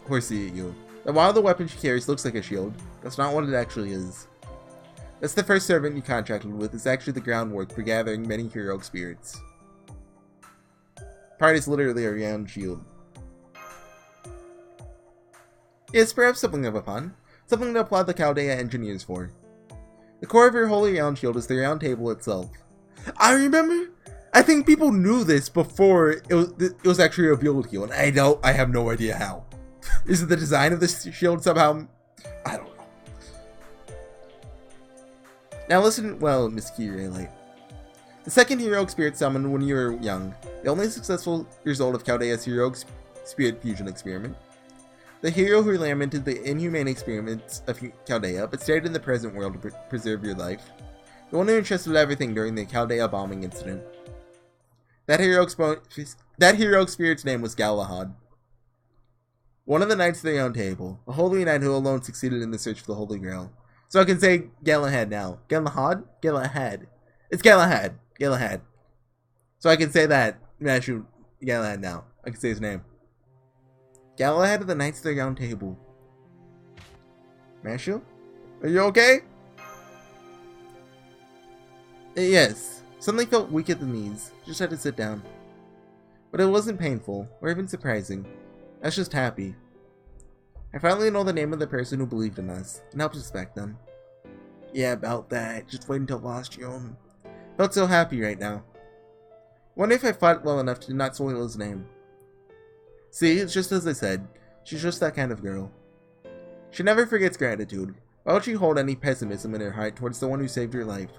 HorseyEatYou, that while the weapon she carries looks like a shield, that's not what it actually is. That's the first servant you contracted with is actually the groundwork for gathering many heroic spirits. Part is literally a round shield. It's perhaps something of a pun, something to applaud the Chaldea engineers for. The core of your holy round shield is the round table itself. I remember, I think people knew this before it was actually revealed here, and I have no idea how. Is it the design of this shield somehow? I don't know. Now listen well, Miss Kirele. The second heroic spirit summoned when you were young, the only successful result of Chaldea's heroic spirit fusion experiment. The hero who lamented the inhumane experiments of Chaldea, but stayed in the present world to preserve your life. The one who entrusted everything during the Chaldea bombing incident. That heroic spirit's name was Galahad. One of the knights of the Round Table, a holy knight who alone succeeded in the search for the Holy Grail. So I can say Galahad now. Galahad? Galahad. It's Galahad. Galahad. So I can say that. Mashu Galahad now. I can say his name. Galahad of the Knights of the Round Table. Mashu? Are you okay? Yes. Suddenly felt weak at the knees. Just had to sit down. But it wasn't painful, or even surprising. I was just happy. I finally know the name of the person who believed in us, and helped respect them. Yeah, about that. Just wait until lost your own. Felt so happy right now. Wonder if I fought well enough to not soil his name. See, it's just as I said. She's just that kind of girl. She never forgets gratitude. Why would she hold any pessimism in her heart towards the one who saved her life?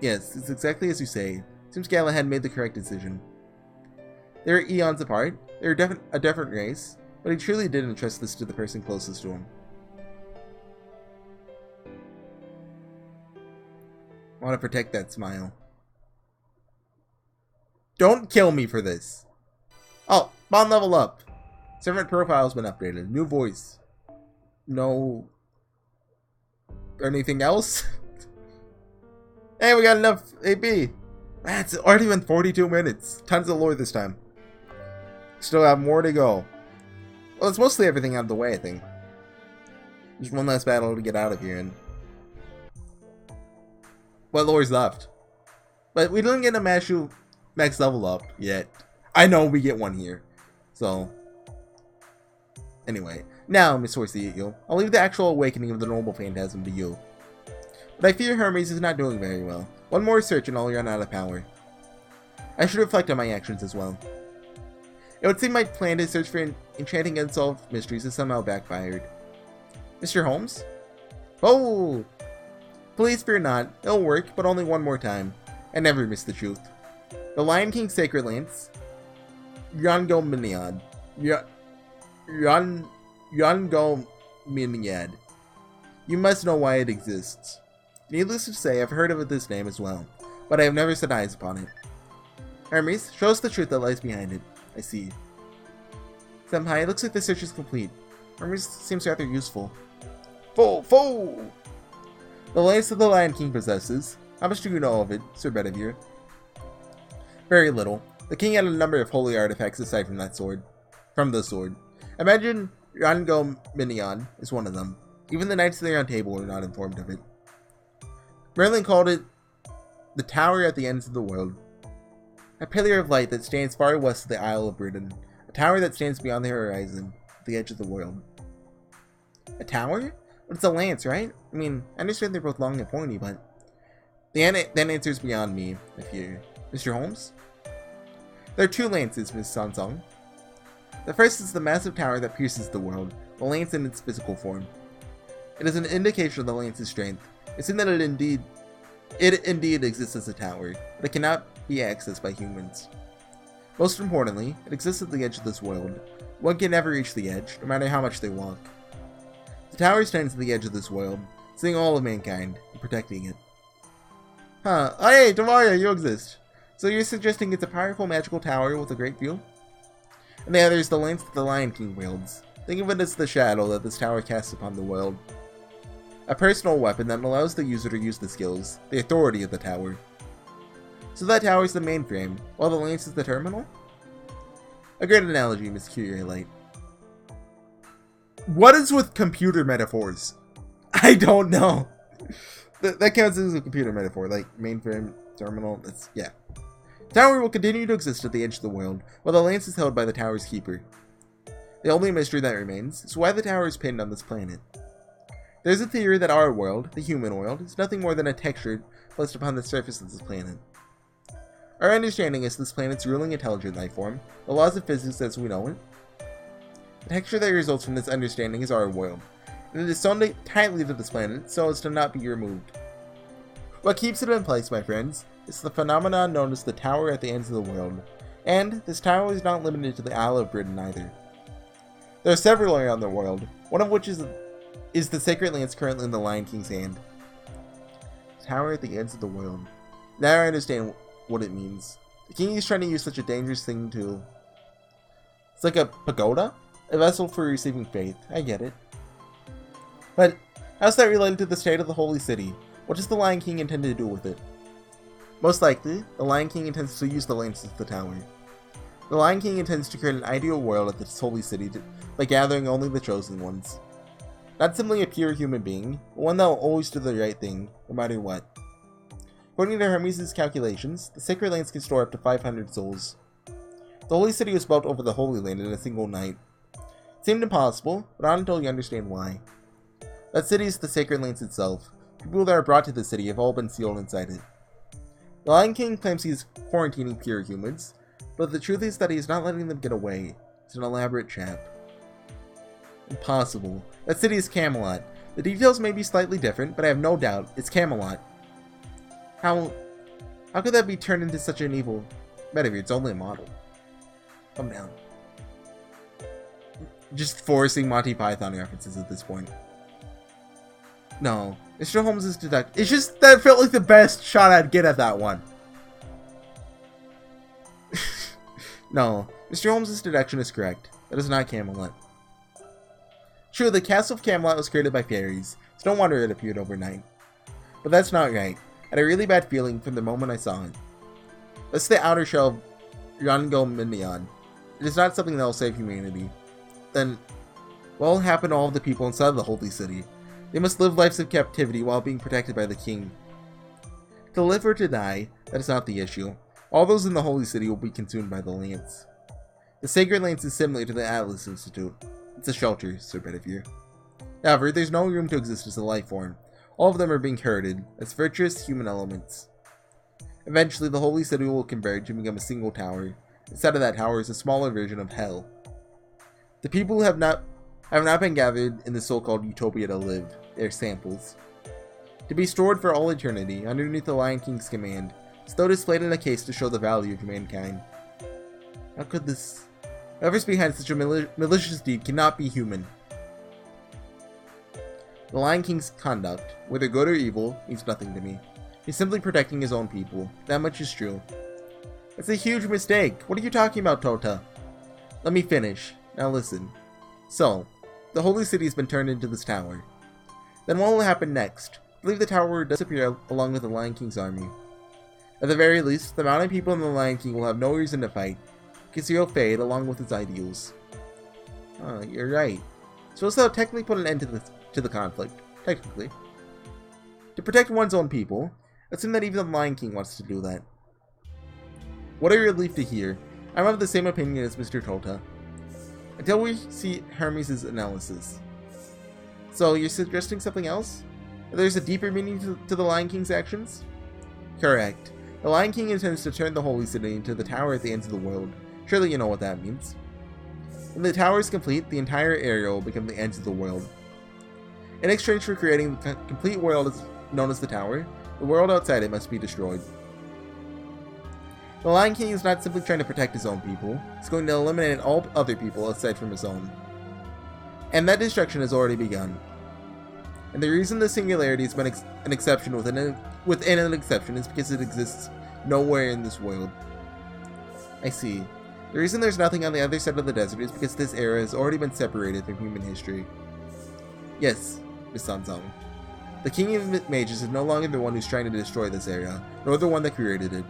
Yes, it's exactly as you say. Seems Galahad made the correct decision. They were eons apart. They were a different race, but he truly did entrust this to the person closest to him. I want to protect that smile. Don't kill me for this. Oh, bond level up. Servant profile has been updated. New voice. No. Anything else? Hey, we got enough AP. It's already been 42 minutes. Tons of lore this time. Still have more to go. Well, it's mostly everything out of the way, I think. Just one last battle to get out of here, and what lore's left? But we didn't get a Mashu max level up yet. I know we get one here. So, anyway. Now, Miss HorseyEatYou, I'll leave the actual awakening of the noble phantasm to you. But I fear Hermes is not doing very well. One more search and I'll run out of power. I should reflect on my actions as well. It would seem my plan to search for enchanting unsolved mysteries has somehow backfired. Mr. Holmes? Oh! Please fear not. It'll work, but only one more time. I never miss the truth. The Lion King's Sacred Lance. Yongominiad. Yongominiad. You must know why it exists. Needless to say, I've heard of this name as well, but I have never set eyes upon it. Hermes, show us the truth that lies behind it. I see. Senpai, it looks like the search is complete. Hermes seems rather useful. Fool! The lance that the Lion King possesses. How much do you know of it, Sir Bedivere? Very little. The king had a number of holy artifacts aside from that sword. From the sword. Imagine Rango Minion is one of them. Even the Knights of the Round Table were not informed of it. Merlin called it the Tower at the Ends of the World. A pillar of light that stands far west of the Isle of Britain. A tower that stands beyond the horizon, at the edge of the world. A tower? But it's a lance, right? I mean, I understand they're both long and pointy, but that answer's beyond me, I fear. Mr. Holmes? There are two lances, Miss Sansong. The first is the massive tower that pierces the world, the lance in its physical form. It is an indication of the lance's strength. It's in that it indeed exists as a tower, but it cannot be accessed by humans. Most importantly, it exists at the edge of this world. One can never reach the edge, no matter how much they walk. The tower stands at the edge of this world, seeing all of mankind, and protecting it. Huh, oh hey, Tamaria, you exist. So you're suggesting it's a powerful magical tower with a great view? And the other is the lance that the Lion King wields. Think of it as the shadow that this tower casts upon the world. A personal weapon that allows the user to use the skills, the authority of the tower. So that tower is the mainframe, while the lance is the terminal? A great analogy, Miss Curiolite. What is with computer metaphors? I don't know. That counts as a computer metaphor, like mainframe, terminal, yeah. The tower will continue to exist at the edge of the world, while the lance is held by the tower's keeper. The only mystery that remains is why the tower is pinned on this planet. There's a theory that our world, the human world, is nothing more than a texture placed upon the surface of this planet. Our understanding is this planet's ruling intelligent life form, the laws of physics as we know it. The texture that results from this understanding is our world, and it is sewn tightly to this planet so as to not be removed. What keeps it in place, my friends, is the phenomenon known as the Tower at the ends of the world, and this tower is not limited to the Isle of Britain either. There are several around the world, one of which is the sacred lance currently in the Lion King's hand. Tower at the ends of the world. Now I understand what it means. The king is trying to use such a dangerous thing to... It's like a pagoda? A vessel for receiving faith. I get it. But how's that related to the state of the holy city? What does the Lion King intend to do with it? Most likely, the Lion King intends to use the lance as the tower. The Lion King intends to create an ideal world at this holy city by gathering only the chosen ones. Not simply a pure human being, but one that will always do the right thing, no matter what. According to Hermes' calculations, the sacred lance can store up to 500 souls. The holy city was built over the Holy Land in a single night. It seemed impossible, but not until you understand why. That city is the sacred lance itself. People that are brought to the city have all been sealed inside it. The Lion King claims he's quarantining pure humans, but the truth is that he's not letting them get away. It's an elaborate trap. Impossible. That city is Camelot. The details may be slightly different, but I have no doubt it's Camelot. How could that be turned into such an evil... Medivere, it's only a model. Calm down. Just forcing Monty Python references at this point. No. Mr. Holmes' deduct... It's just that felt like the best shot I'd get at that one. No. Mr. Holmes' deduction is correct. That is not Camelot. True, the castle of Camelot was created by fairies, so no wonder it appeared overnight. But that's not right. I had a really bad feeling from the moment I saw it. That's the outer shell of Yongo Minion. It is not something that will save humanity. Then, what will happen to all of the people inside of the holy city? They must live lives of captivity while being protected by the king. To live or to die, that is not the issue. All those in the holy city will be consumed by the lance. The sacred lance is similar to the Atlas Institute. It's a shelter, Sir Bedivere. However, there's no room to exist as a life form. All of them are being herded as virtuous human elements. Eventually, the holy city will converge and become a single tower. Inside of that tower is a smaller version of hell. The people who have not been gathered in the so-called utopia to live. They are samples. To be stored for all eternity underneath the Lion King's command, as though displayed in a case to show the value of mankind. How could this... Whoever's behind such a malicious deed cannot be human. The Lion King's conduct, whether good or evil, means nothing to me. He's simply protecting his own people. That much is true. That's a huge mistake. What are you talking about, Tota? Let me finish. Now listen. So, the holy city has been turned into this tower. Then what will happen next? I believe the tower will disappear along with the Lion King's army. At the very least, the mountain people in the Lion King will have no reason to fight, because he'll fade along with his ideals. Oh, you're right. So that'll technically put an end to the conflict. Technically. To protect one's own people, assume that even the Lion King wants to do that. What a relief to hear. I'm of the same opinion as Mr. Tota. Until we see Hermes' analysis. So you're suggesting something else? There's a deeper meaning to the Lion King's actions? Correct. The Lion King intends to turn the Holy City into the tower at the ends of the world. Surely you know what that means. When the tower is complete, the entire area will become the ends of the world. In exchange for creating the complete world known as the tower, the world outside it must be destroyed. The Lion King is not simply trying to protect his own people, he's going to eliminate all other people aside from his own. And that destruction has already begun. And the reason the singularity has been an exception within an exception is because it exists nowhere in this world. I see. The reason there's nothing on the other side of the desert is because this era has already been separated from human history. Yes, Miss Sanzong. The King of Mages is no longer the one who's trying to destroy this area, nor the one that created it.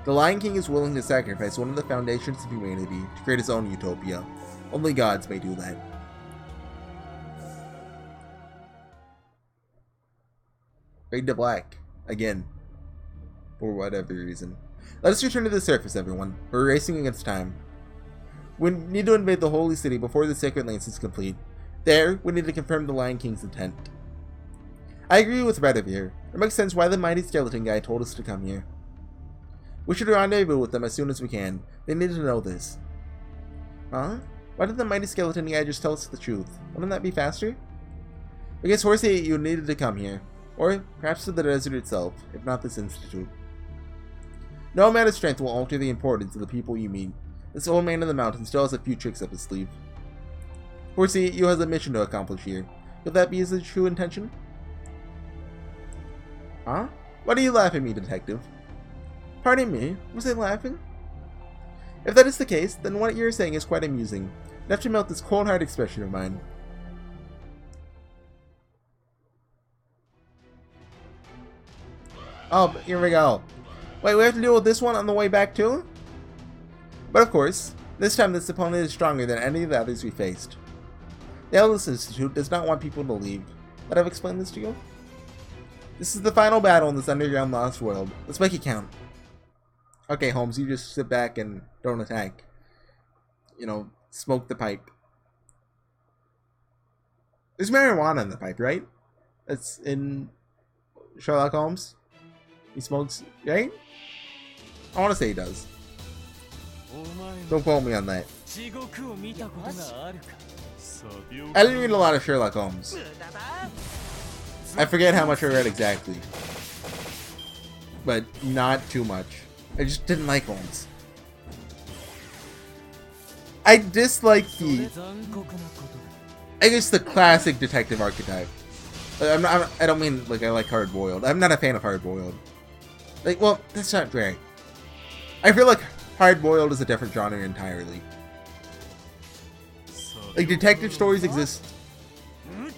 The Lion King is willing to sacrifice one of the foundations of humanity to create his own utopia. Only gods may do that. Fade to black. Again. For whatever reason. Let us return to the surface, everyone. We're racing against time. We need to invade the Holy City before the Sacred Lance is complete. There, we need to confirm the Lion King's intent. I agree with Redivere. It makes sense why the mighty skeleton guy told us to come here. We should rendezvous with them as soon as we can. They need to know this. Huh? Why did the mighty skeleton guy just tell us the truth? Wouldn't that be faster? I guess HorseyEatYou needed to come here. Or perhaps to the desert itself, if not this institute. No amount of strength will alter the importance of the people you meet. This old man in the mountain still has a few tricks up his sleeve. HorseyEatYou has a mission to accomplish here. Could that be his true intention? Huh? Why do you laugh at me, detective? Pardon me, was I laughing? If that is the case, then what you're saying is quite amusing. Enough to melt this cold hard expression of mine. Oh, here we go. Wait, we have to deal with this one on the way back too? But of course, this time this opponent is stronger than any of the others we faced. The Ellis Institute does not want people to leave. But I've explained this to you? This is the final battle in this underground lost world. Let's make it count. Okay, Holmes, you just sit back and don't attack. You know, smoke the pipe. There's marijuana in the pipe, right? That's in Sherlock Holmes. He smokes, right? I want to say he does. Don't quote me on that. I didn't read a lot of Sherlock Holmes. I forget how much I read exactly. But not too much. I just didn't like Holmes. I dislike I guess the classic detective archetype. I don't mean like I like hard-boiled. I'm not a fan of hard-boiled. Like, well, that's not great. I feel like hard-boiled is a different genre entirely. Like, detective stories exist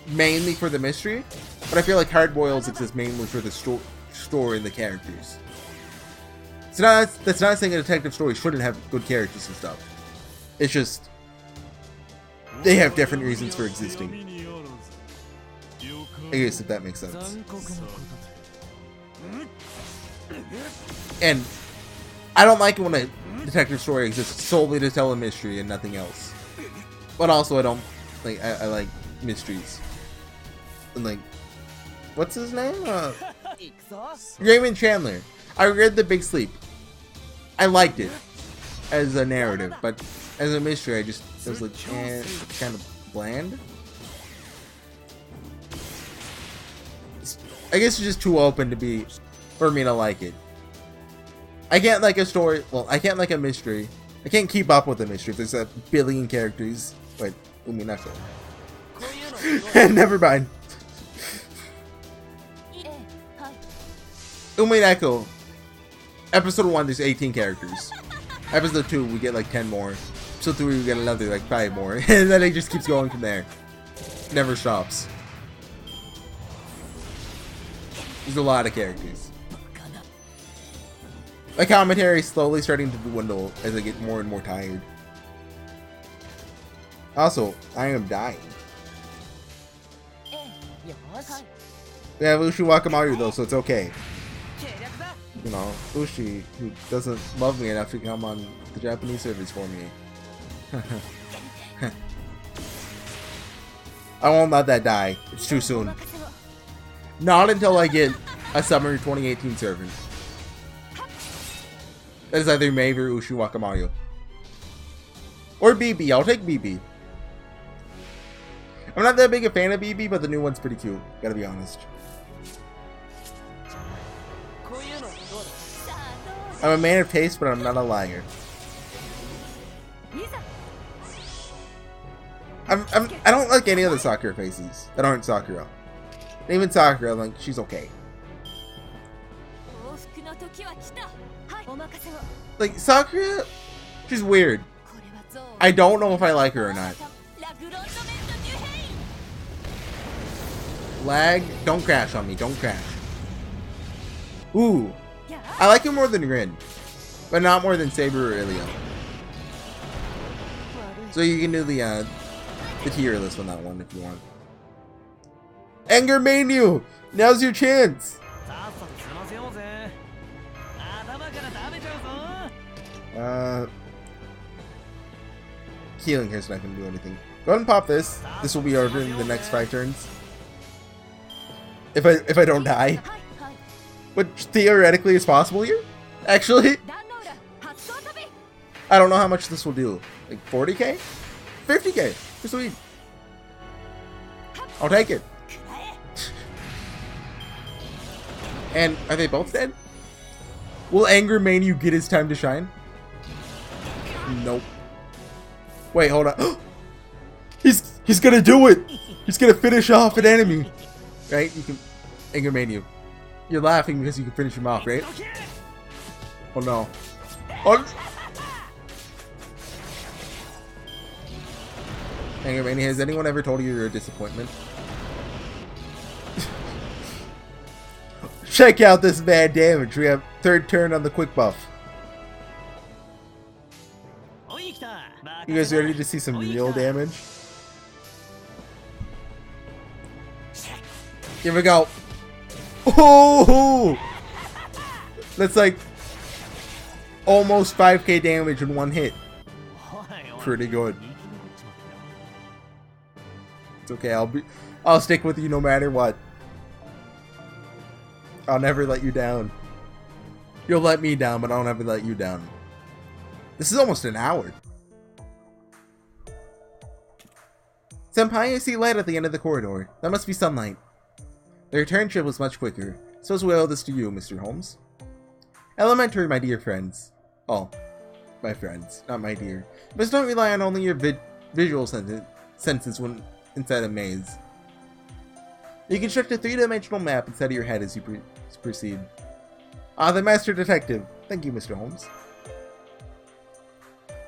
mainly for the mystery, but I feel like hard-boileds exist mainly for the story and the characters. That's not saying a detective story shouldn't have good characters and stuff. It's just they have different reasons for existing. I guess if that makes sense. And I don't like it when a detective story exists solely to tell a mystery and nothing else. But also I don't like I like mysteries. And like, what's his name? Raymond Chandler. I read The Big Sleep. I liked it as a narrative, but as a mystery, it was like kind of bland. I guess it's just too open to be for me to like it. I can't like a story. Well, I can't like a mystery. I can't keep up with the mystery. There's a billion characters. Wait, Umineko. Never mind. Umineko. Episode 1, there's 18 characters. Episode 2, we get like 10 more. Episode 3, we get another like 5 more. And then it just keeps going from there. Never stops. There's a lot of characters. My commentary is slowly starting to dwindle as I get more and more tired. Also, I am dying. We have Ushi Wakamaru though, so it's okay. You know, Ushi, who doesn't love me enough to come on the Japanese service for me. I won't let that die. It's too soon. Not until I get a Summer 2018 servant. That is either Maeve or Ushi Wakamaru. Or BB. I'll take BB. I'm not that big a fan of BB, but the new one's pretty cute. Gotta be honest. I'm a man of taste, but I'm not a liar. I don't like any of the Sakura faces that aren't Sakura. And even Sakura, like, she's okay. Like, Sakura, she's weird. I don't know if I like her or not. Lag, don't crash on me, don't crash. Ooh, I like him more than Rin, but not more than Saber or Ilya. So you can do the tier list on that one if you want. Anger Manu! Now's your chance! Healing Hair's not gonna do anything. Go ahead and pop this. This will be over in the next 5 turns. If I don't die. Which theoretically is possible here. Actually. I don't know how much this will do. Like 40k? 50k. Sweet. I'll take it. And are they both dead? Will Anger Manu get his time to shine? Nope. Wait, hold on. He's gonna do it. He's gonna finish off an enemy. Right? You can Anger Manu. You're laughing because you can finish him off, right? Oh no. Oh. Anger Manu, has anyone ever told you you're a disappointment? Check out this bad damage. We have 3rd turn on the quick buff. You guys ready to see some real damage? Here we go. Oh! That's like almost 5k damage in one hit. Pretty good. It's okay, I'll stick with you no matter what. I'll never let you down. You'll let me down, but I'll never let you down. This is almost an hour. Senpai, I see light at the end of the corridor. That must be sunlight. The return trip was much quicker. Suppose we owe this to you, Mr. Holmes. Elementary, my dear friends. Oh, my friends, not my dear. You must not rely on only your visual senses when inside a maze. You construct a 3-dimensional map inside of your head as you proceed. Ah, the Master Detective. Thank you, Mr. Holmes.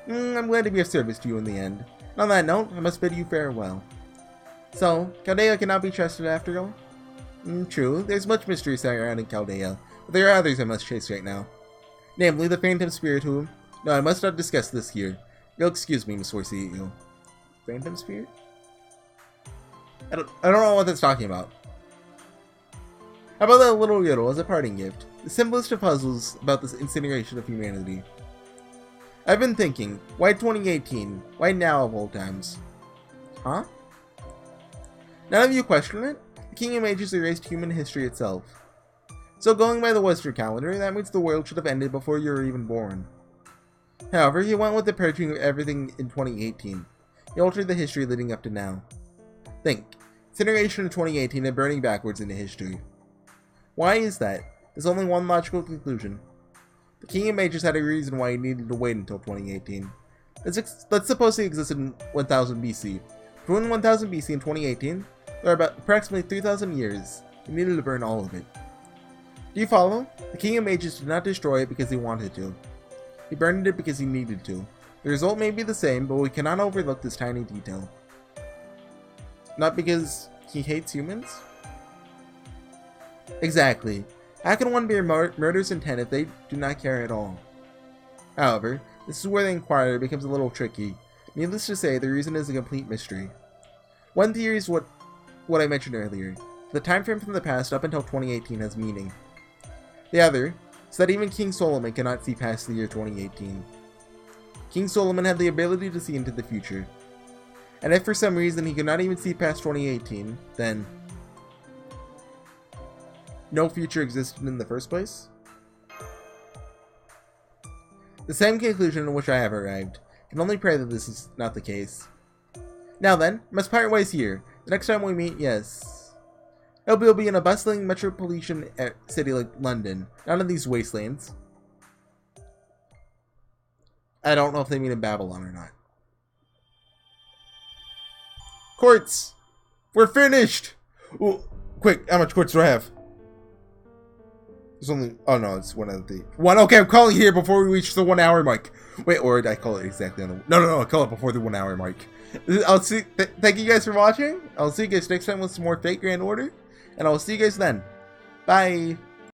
I'm glad to be of service to you in the end. And on that note, I must bid you farewell. So, Chaldea cannot be trusted after all? True, there's much mystery surrounding Chaldea, but there are others I must chase right now. Namely, the Phantom Spirit whom... No, I must not discuss this here. You'll excuse me, Miss HorseyEatYou. Phantom Spirit? I don't know what that's talking about. How about that little riddle as a parting gift? The simplest of puzzles about this incineration of humanity. I've been thinking, why 2018? Why now of all times? Huh? None of you question it? The King of Mages erased human history itself. So going by the Western calendar, that means the world should have ended before you were even born. However, he went with the purging of everything in 2018. He altered the history leading up to now. Think. Incineration in 2018 and burning backwards into history. Why is that? There's only one logical conclusion. The King of Mages had a reason why he needed to wait until 2018. Let's suppose he existed in 1000 BC. Between 1000 BC and 2018, there are about approximately 3000 years. He needed to burn all of it. Do you follow? The King of Mages did not destroy it because he wanted to. He burned it because he needed to. The result may be the same, but we cannot overlook this tiny detail. Not because he hates humans? Exactly. How can one bear murder's intent if they do not care at all? However, this is where the inquiry becomes a little tricky. Needless to say, the reason is a complete mystery. One theory is what I mentioned earlier. The time frame from the past up until 2018 has meaning. The other is that even King Solomon cannot see past the year 2018. King Solomon had the ability to see into the future. And if for some reason he could not even see past 2018, then no future existed in the first place? The same conclusion in which I have arrived. I can only pray that this is not the case. Now then, must part ways here. The next time we meet, yes. I hope you'll be in a bustling metropolitan city like London, not in these wastelands. I don't know if they mean in Babylon or not. Quartz! We're finished! Ooh, quick, how much quartz do I have? There's only... Oh no, it's one of the... One, okay, I'm calling here before we reach the 1 hour mark. Wait, or did I call it exactly on the... No, I call it before the 1 hour mark. I'll see... Thank you guys for watching. I'll see you guys next time with some more Fate Grand Order. And I'll see you guys then. Bye!